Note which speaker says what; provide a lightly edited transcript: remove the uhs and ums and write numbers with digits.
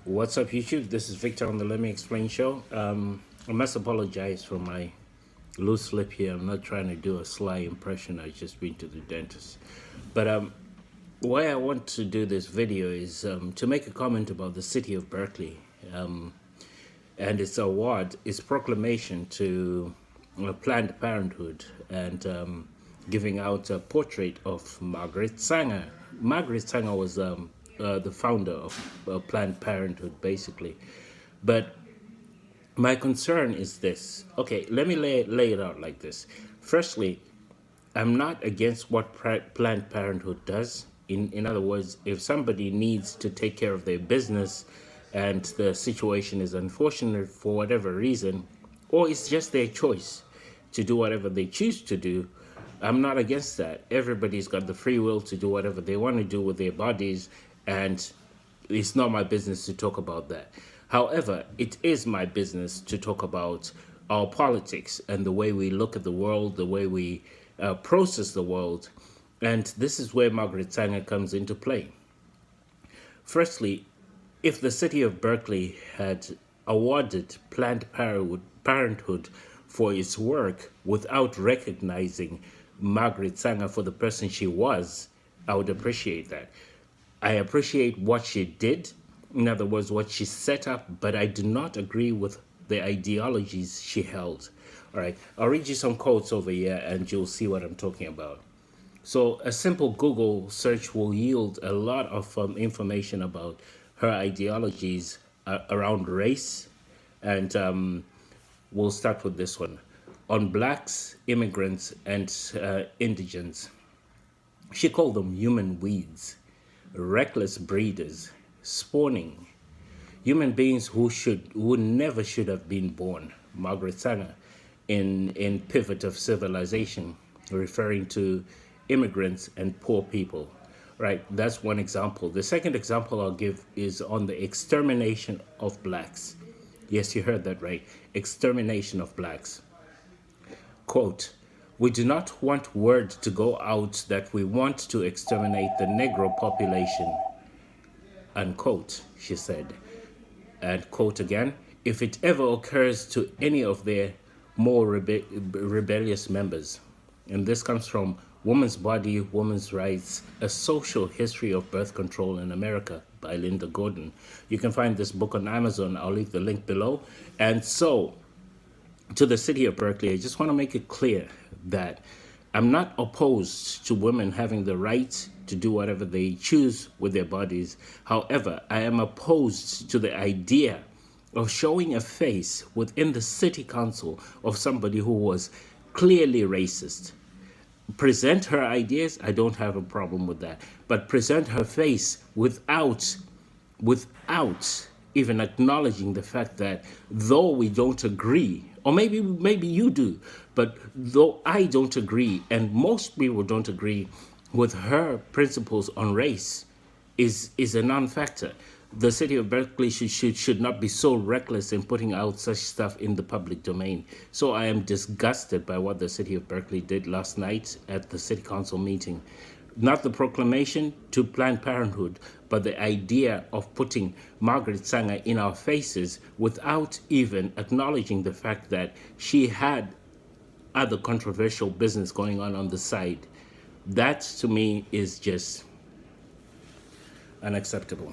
Speaker 1: What's up, YouTube? This is Victor on the Let Me Explain show. I must apologize for my loose lip here. I'm not trying to do a sly impression. I've just been to the dentist. But why I want to do this video is to make a comment about the city of Berkeley and its award, its proclamation to Planned Parenthood and giving out a portrait of Margaret Sangar. Margaret Sangar was the founder of Planned Parenthood, basically. But my concern is this. Okay, let me lay it out like this. Firstly, I'm not against what Planned Parenthood does. In other words, if somebody needs to take care of their business and the situation is unfortunate for whatever reason, or it's just their choice to do whatever they choose to do, I'm not against that. Everybody's got the free will to do whatever they want to do with their bodies, and it's not my business to talk about that. However, it is my business to talk about our politics and the way we look at the world, the way we process the world. And this is where Margaret Sangar comes into play. Firstly, if the city of Berkeley had awarded Planned Parenthood for its work without recognizing Margaret Sangar for the person she was, I would appreciate that. I appreciate what she did, in other words, what she set up, but I do not agree with the ideologies she held. All right, I'll read you some quotes over here and you'll see what I'm talking about. So a simple Google search will yield a lot of information about her ideologies around race. And we'll start with this one. On blacks, immigrants, and indigents. She called them human weeds, reckless breeders, spawning, human beings who never should have been born. Margaret Sangar in Pivot of Civilization, referring to immigrants and poor people. Right, that's one example. The second example I'll give is on the extermination of blacks. Yes, you heard that right. Extermination of blacks. Quote, "We do not want word to go out that we want to exterminate the Negro population," unquote, she said. And quote again, "if it ever occurs to any of their more rebellious members." And this comes from Woman's Body, Woman's Rights, A Social History of Birth Control in America by Linda Gordon. You can find this book on Amazon. I'll leave the link below. And so, to the city of Berkeley, I just want to make it clear that I'm not opposed to women having the right to do whatever they choose with their bodies. However, I am opposed to the idea of showing a face within the city council of somebody who was clearly racist. Present her ideas, I don't have a problem with that. But present her face without even acknowledging the fact that though we don't agree, or maybe you do, but though I don't agree, and most people don't agree with her principles on race, is a non-factor. The city of Berkeley should not be so reckless in putting out such stuff in the public domain. So I am disgusted by what the city of Berkeley did last night at the city council meeting. Not the proclamation to Planned Parenthood, but the idea of putting Margaret Sangar in our faces without even acknowledging the fact that she had other controversial business going on the side. That, to me, is just unacceptable.